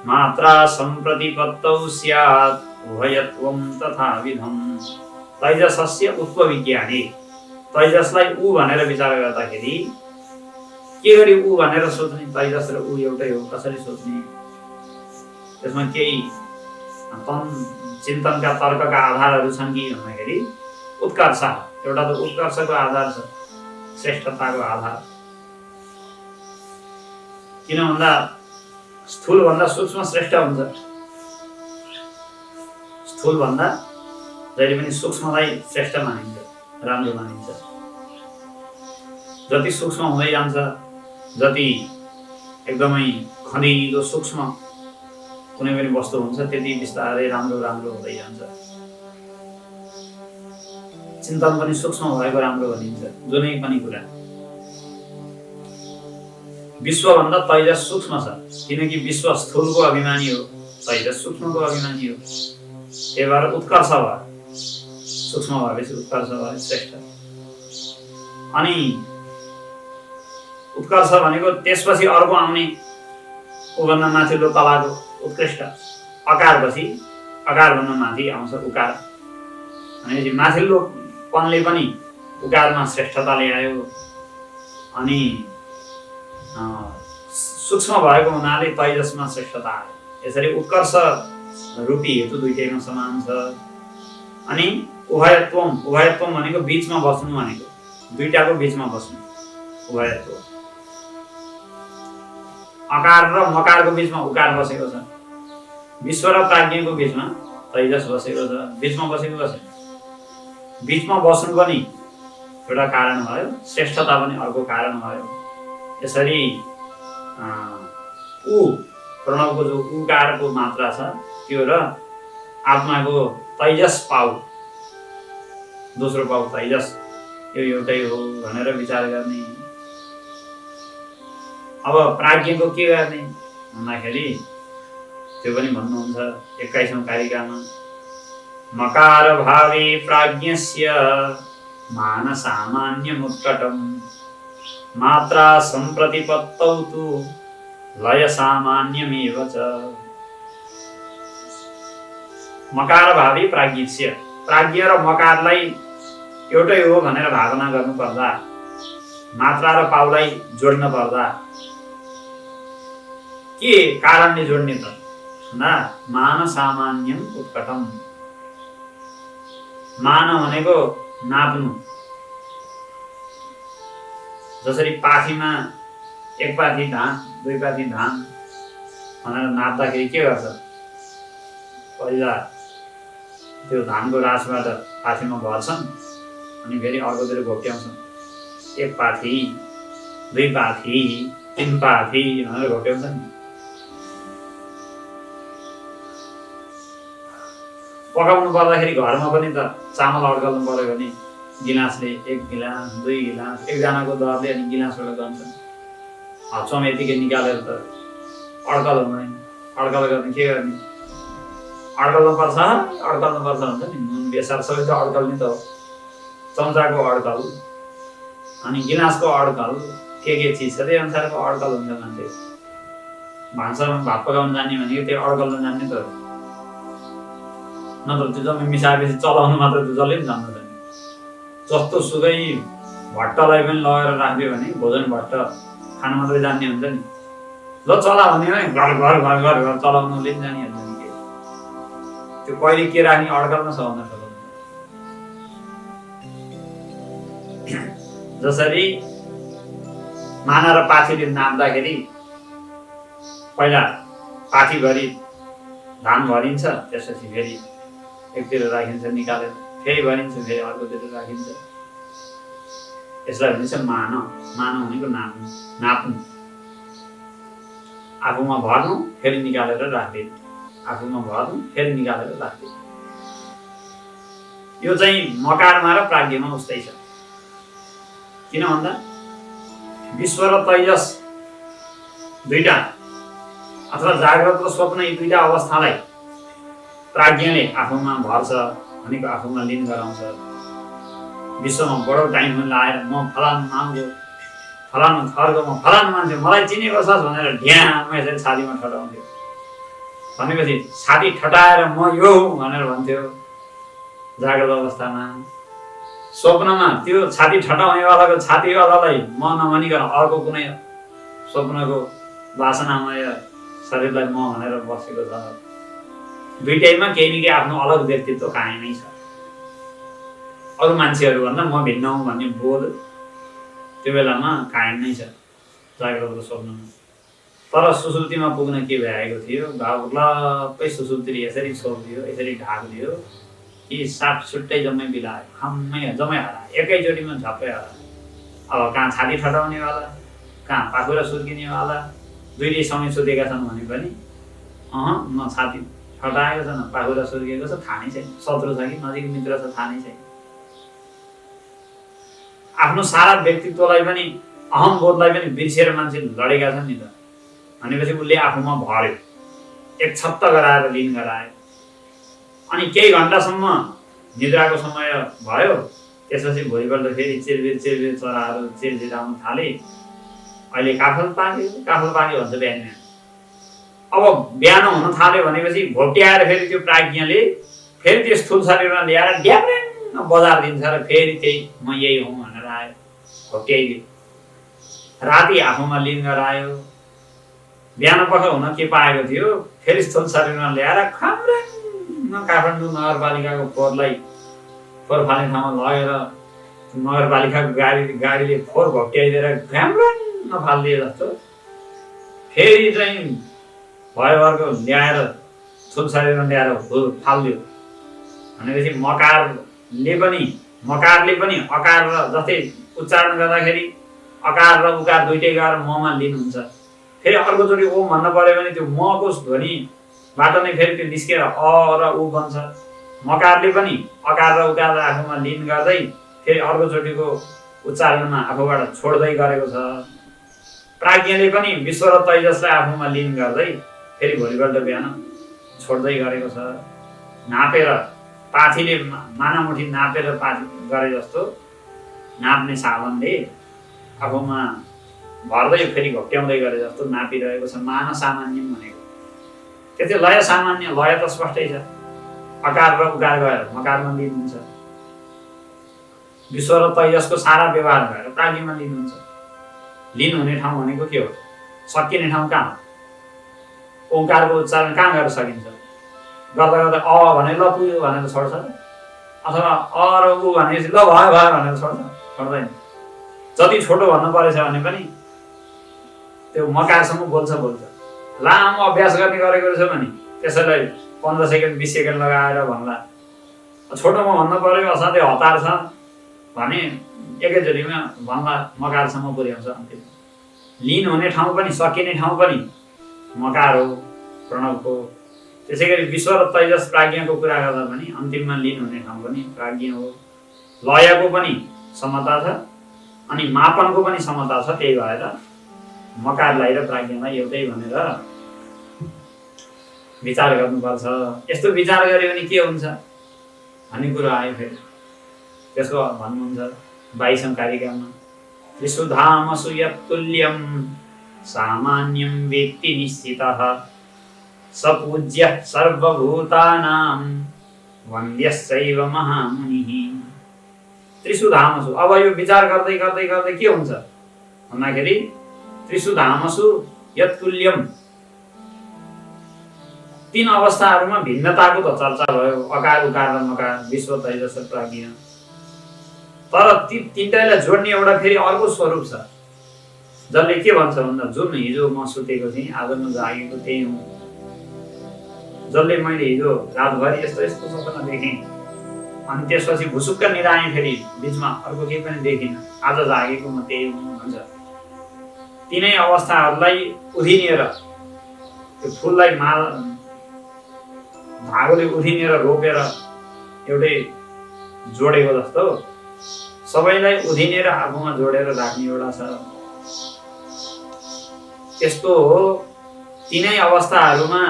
मात्रा सम्प्रतिपत्तौ स्यात् उभयत्वं तथाविधं। तैजसस्य उत्पविज्ञाने, तैजसलाई ऊ भनेर विचार गर्दाखेरि के गरी ऊ भनेर सोच्ने? तैजस र ऊ एउटै हो कसरी सोच्ने? त्यसमा केही चिन्तनका तर्कका आधारहरू छन् कि भन्दाखेरि उत्कर्ष, एउटा त उत्कर्षको आधार छ, श्रेष्ठताको आधार। किन भन्दा स्थूल भन्दा सूक्ष्म श्रेष्ठ हुन्छ। स्थूल भन्दा जहिले पनि सूक्ष्मलाई श्रेष्ठ मानिन्छ, राम्रो मानिन्छ। जति सूक्ष्म हुँदै जान्छ, जति एकदमै खनिलो सूक्ष्म कुनै पनि वस्तु हुन्छ, त्यति बिस्तारै राम्रो राम्रो हुँदै जान्छ। चिन्तन पनि सूक्ष्म भएको राम्रो भनिन्छ, जुनै पनि कुरा। विश्वभन्दा तैजस सूक्ष्म छ, किनकि विश्व स्थूलको अभिमानी हो, तैजस सूक्ष्मको अभिमानी हो। त्यही भएर उत्कर्ष भयो, सूक्ष्म भएपछि उत्कर्ष भयो, श्रेष्ठ। अनि उत्कर्ष भनेको त्यसपछि अर्को आउने ऊभन्दा माथिल्लो तलाको उत्कृष्ट। अकारपछि, अकारभन्दा माथि आउँछ उकार, भनेपछि माथिल्लो पनले पनि उकारमा श्रेष्ठता ल्यायो। अनि सूक्ष्म भएको हुनाले तैजसमा श्रेष्ठता आयो। यसरी उत्कर्ष रूपी हेतु दुईटैमा समान छ। अनि उभयत्वम, उभयत्वम भनेको बीचमा बस्नु भनेको, दुईटाको बीचमा बस्नु उभयत्व। अकार र मकारको बीचमा उकार बसेको छ, विश्व र प्राज्ञको बीचमा तैजस बसेको छ। बीचमा बसेको कसरी? बीचमा बस्नु पनि एउटा कारण भयो, श्रेष्ठता पनि अर्को कारण भयो। यसरी ऊ प्रणवको जो उकारको मात्रा छ त्यो र आत्माको तैजस पाउ, दोस्रो पाउ तैजस, यो एउटै हो भनेर विचार गर्ने। अब प्राज्ञको के गर्ने भन्दाखेरि त्यो पनि भन्नुहुन्छ 21औं कारिकामा, मकार भावे प्राज्ञस्य मान सामान्यमुत्कटं मात्रा सम्प्रतिपत्तौ तु लय सामान्यमेव च। मकार भावी प्राज्ञस्य, प्राज्ञ र मकारलाई एउटै हो भनेर भावना गर्नु पर्दा, मात्रा र पाउलाई जोड्न पर्दा के कारणले जोड्ने त? मान सामान्यम उत्कटम। मान भनेको नाप्नु। जसरी पाथीमा एक पाथी धान, दुई पाथी धान भनेर नाप्दाखेरि के गर्छ? पहिला त्यो धानको रासबाट पाथीमा भर्छन्, अनि फेरि अर्कोतिर घोप्ट्याउँछन्। एक पाथी, दुई पाथी, तीन पाथी भनेर घोप्ट्याउँछन्। पकाउनु पर्दाखेरि घरमा पनि त चामल अड्काल्नु पर्यो भने गिलासले एक गिलास, दुई गिलास, एकजनाको दरले अनि गिलासबाट गर्छन्। हप्चोमा यतिकै निकालेर त अड्कल हुँदैन। अड्कल गर्ने के गर्ने? अड्कल्नु पर्छ हुन्छ नि, नुन बेसार सबै त अड्कल्ने त हो। चम्चाको अड्कल अनि गिलासको अड्कल, के चिज छ त्यही अनुसारको अड्कल हुन्छ। मान्छे भान्सामा भात पकाउनु जान्ने भनेको त्यो अड्कल्नु जान्ने त हो, नत्र त्यो जम्मै मिसाएपछि चलाउनु मात्र त जसले पनि जान्दैन। जस्तो सुकै भट्टलाई पनि लगेर राखिदियो भने भोजन भट्ट खान मात्रै जान्ने हुन्छ नि। ल चला भने घर घर घर घर घर चलाउनुले पनि जानिहाल्छ नि। के त्यो कहिले के राख्ने अड्कलमा छ भन्दा सक्दैन। जसरी माना र पाथीले नाप्दाखेरि पहिला पाथीभरि धान भरिन्छ, त्यसपछि फेरि एकतिर राखिन्छ निकालेर, फेरि भरिन्छ, फेरि अर्कोतिर राखिन्छ। यसलाई भनिन्छ मान। मान भनेको नाप्नु, नाप्नु, आफूमा भर्नु फेरि निकालेर राख्दिनु, आफूमा भर्नु फेरि निकालेर राख्दिनु। यो चाहिँ मकारमा र प्राज्ञमा उस्तै छ। किन भन्दा विश्व र तैजस दुईटा अथवा जाग्रत र स्वप्न यी दुईटा अवस्थालाई प्राज्ञले आफूमा भर्छ भनेको आफूमा लिन गराउँछ। विश्वमा बडो टाइम लाएर म फलानु मान्छे, फलानु थरको म फलानु मान्छे, मलाई चिनेको छस् भनेर ढ्यामा यसरी छातीमा ठटाउँथ्यो। भनेपछि छाती ठटाएर म यो हुँ भनेर भन्थ्यो जाग्रत अवस्थामा। स्वप्नमा त्यो छाती ठटाउनेवालाको छातीवालालाई म नभनिकन अर्को कुनै स्वप्नको वासनामय शरीरलाई म भनेर बसेको छ। दुईटैमा केही न केही आफ्नो अलग व्यक्तित्व कायमै छ। अरू मान्छेहरूभन्दा म भिन्न हुँ भन्ने बोध त्यो बेलामा कायम नै छ जाग्रतको स्वप्नमा। तर सुसुप्तिमा पुग्न के भइरहेको थियो, भावलप्पै सुसुप्तिले यसरी छोडिदियो, यसरी ढाकिदियो कि साप छुट्टै जम्मै बिलायो, जम्मै हरायो, एकैचोटिमा झप्पै हरायो। अब कहाँ छाती ठटाउनेवाला, कहाँ पाखुरा सुर्किनेवाला, दुईटै समय सुतेका छन् भने पनि न छाती ठटाएको छ न पाखुरा सुर्किएको छ, थाहा नै छैन। शत्रु छ कि नजिक मित्र छ थाहा नै छैन। आफ्नो सारा व्यक्तित्वलाई पनि अहम बोधलाई पनि बिर्सेर मान्छे लडेका छन् नि त। भनेपछि उसले आफूमा भर्यो, एक छत्त गराएर लिन गरायो। अनि केही घन्टासम्म निद्राको समय भयो। त्यसपछि भोलिपल्ट फेरि चिरबिर चराहरू चिरचिराउन थाले। अहिले काफल पाक्यो भन्छ बिहान। अब बिहान हुन थाल्यो भनेपछि भोट्याएर फेरि त्यो प्राज्ञले फेरि त्यो स्थूल शरीरमा ल्याएर ड्याब्रेङ बजार दिन्छ र फेरि त्यही म यही हुँ भनेर आयो भोट्याइले। राति आफूमा लिन गरायो। बिहान पख हुन के पाएको थियो, फेरि स्थूल शरीरमा ल्याएर खाम्रेङ काठमाडौँ नगरपालिकाको फोहोर फाल्ने ठाउँमा लगेर नगरपालिकाको गाडीले फोहोर भोट्याइदिएर घाम्रेङ फालिदिए जस्तो फेरि चाहिँ भयभरको ल्याएर स्थूल शरीरमा ल्याएर फालिदियो। भनेपछि मकारले पनि अकार र जस्तै उच्चारण गर्दाखेरि अकार र उकार दुइटै गएर ममा लिन हुन्छ। फेरि अर्कोचोटि ओ भन्न पर्यो भने त्यो मको ध्वनिबाट नै फेरि त्यो निस्केर अ र उ बन्छ। मकारले पनि अकार र उकार आफूमा लिन गर्दै फेरि अर्कोचोटिको उच्चारणमा आफूबाट छोड्दै गरेको छ। प्राज्ञले पनि विश्व र तैजसलाई आफूमा लिन गर्दै फेरि भोलिपल्ट बिहान छोड्दै गरेको छ। नापेर पाथीले मानामुठी नापेर पाथी गरे जस्तो नाप्ने साधनले आफूमा भर्दै फेरि घोप्ट्याउँदै गरे जस्तो नापिरहेको छ। मान सामान्यम भनेको त्यस्तै लय सामान्य, लय त स्पष्टै छ। अकार र उकार गएर मकारमा लिन हुन्छ। विश्व र तैजसको सारा व्यवहार भएर प्राज्ञमा लिन हुन्छ। लिन हुने ठाउँ भनेको के हो, सकिने ठाउँ कहाँ हो? ओंकारको उच्चारण कहाँ गएर सकिन्छ? गर्दा गर्दा अ भने ल पुग्यो भनेर छोड्छ, अथवा अ र उ भनेपछि ल भयो भनेर छोड्दैन। जति छोटो भन्नु परेछ भने पनि त्यो मकारसम्म बोल्छ। लामो अभ्यास गर्ने गरेको रहेछ भने त्यसैलाई 15 सेकेन्ड 20 सेकेन्ड लगाएर भन्ला। छोटोमा भन्नु पर्यो, असाध्यै हतार छ भने एकैचोटिमा भन्ला मकारसम्म पुर्याउँछ। अन्तिम लिन हुने ठाउँ पनि सकिने ठाउँ पनि मकार हो, प्रणवको। त्यसै गरी विश्व र तैजस प्राज्ञको कुरा गर्दा पनि अन्तिममा लिन हुने ठाउँ पनि प्राज्ञ हो। लयको पनि समता छ अनि मापनको पनि समता छ। त्यही भएर मकारलाई र प्राज्ञलाई एउटै भनेर विचार गर्नुपर्छ। यस्तो विचार गर्यो भने के हुन्छ भन्ने कुरो आयो। फेरि त्यसको भन्नुहुन्छ 22औं कारिकामा, त्रिसुधामसु यत्तुल्यं सामान्यं वेत्ति निश्चितः स पूज्यः सर्वभूतानां वन्द्यश्चैव महामुनिः। त्रिसुधामसु, अब यो विचार गर्दै के हुन्छ भन्दाखेरि त्रिसुधामसु यत्तुल्यम, 3 अवस्थाहरूमा भिन्नताको त चर्चा भयो, अकार उकार र मकार, विश्व तैजस प्राज्ञ। तर ती तीनटैलाई जोड्ने एउटा फेरि अर्को स्वरूप छ, जसले के भन्छ भन्दा जुन हिजो म सुतेको थिएँ आज म जागेको त्यही हुँ। जसले मैले हिजो रातभरि यस्तो सपना देखेँ अनि त्यसपछि भुसुक्क निदाएँ, फेरि बिचमा अर्को केही पनि देखिनँ, आज जागेको म त्यही हुँ भन्छ। तीनै अवस्थाहरूलाई उधिनेर त्यो फुललाई धागोले उधिनेर रोपेर एउटै जोडेको जस्तो सबैलाई उधिनेर आफूमा जोडेर राख्ने एउटा छ। त्यस्तो हो तीनै अवस्थाहरूमा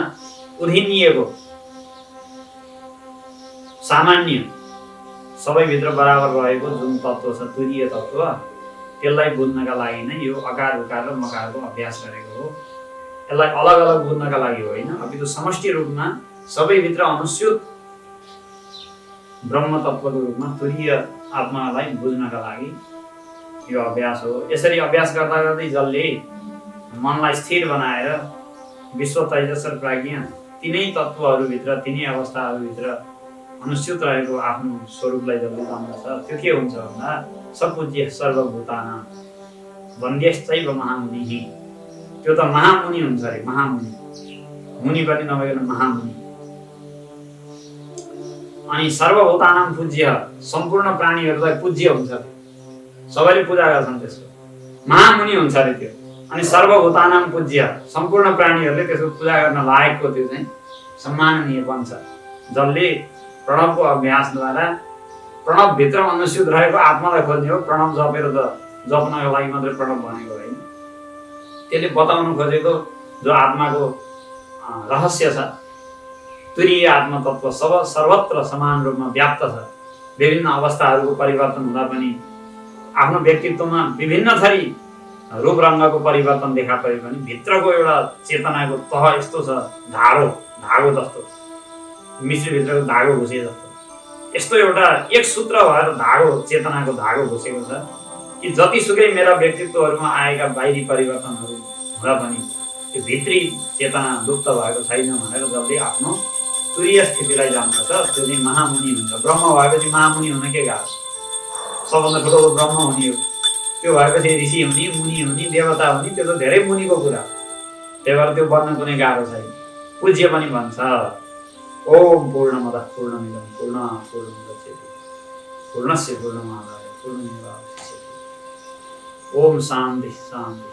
उधिनिएको सामान्य सबैभित्र बराबर रहेको जुन तत्त्व छ, तुरीय तत्त्व, त्यसलाई बुझ्नका लागि नै यो अकार उकार र मकारको अभ्यास गरेको हो। यसलाई अलग अलग बुझ्नका लागि होइन, अपितु समष्टि रूपमा सबैभित्र अनुस्यूत ब्रह्म तत्त्वको रूपमा तुरीय आत्मालाई बुझ्नका लागि यो अभ्यास हो। यसरी अभ्यास गर्दा गर्दै जसले मनलाई स्थिर बनाएर विश्व तैजस र प्राज्ञ तिनै तत्त्वहरूभित्र तिनै अवस्थाहरूभित्र अनुस्यूत रहेको आफ्नो स्वरूपलाई जसले जान्दछ त्यो के हुन्छ भन्दा सपूज्य सर्वभूतानां वन्द्यश्चैव महामुनिः। त्यो त महामुनि हुन्छ अरे, महामुनि, मुनि पनि नभइकन महामुनि। अनि सर्वभूतानां पूज्य, सम्पूर्ण प्राणीहरूलाई पूज्य हुन्छ, सबैले पूजा गर्छन् त्यसको, महामुनि हुन्छ अरे त्यो। अनि सर्वभूतानां पूज्य, सम्पूर्ण प्राणीहरूले त्यसको पूजा गर्न लायकको त्यो चाहिँ सम्माननीय बन्छ जसले प्रणवको अभ्यासद्वारा प्रणवभित्र अनुस्यूत रहेको आत्मालाई खोज्ने हो। प्रणव जपेर त जप्नको लागि मात्रै प्रणव भनेको होइन, त्यसले बताउनु खोजेको जो आत्माको रहस्य छ, तुरीय आत्मा तत्त्व सर्वत्र समान रूपमा व्याप्त छ। विभिन्न अवस्थाहरूको परिवर्तन हुँदा पनि आफ्नो व्यक्तित्वमा विभिन्न थरी रूप रङ्गको परिवर्तन देखा परे पनि भित्रको एउटा चेतनाको तह यस्तो छ, धागो जस्तो, मिश्रीभित्रको धागो घुसे जस्तो, यस्तो एउटा एक सूत्र भएर चेतनाको धागो घुसेको छ कि जतिसुकै मेरा व्यक्तित्वहरूमा आएका बाहिरी परिवर्तनहरू हुँदा पनि त्यो भित्री चेतना लुप्त भएको छैन भनेर जसले आफ्नो तुरीय स्थितिलाई जान्दछ त्यो चाहिँ महामुनि हुन्छ। ब्रह्म भएपछि महामुनि हुन के गाह्रो, सबभन्दा ठुलो ब्रह्म हुने हो। त्यो भएपछि ऋषि हुने, मुनि हुने, देवता हुने, त्यो त धेरै मुनिको कुरा। त्यही भएर त्यो बन्न कुनै गाह्रो छैन, पूज्य पनि भन्छ। ओम पूर्णमदः पूर्णमिदं पूर्णात् पूर्णमुदच्यते पूर्णस्य पूर्णमादाय पूर्णमेवावशिष्यते। ओम शान्ति शान्ति।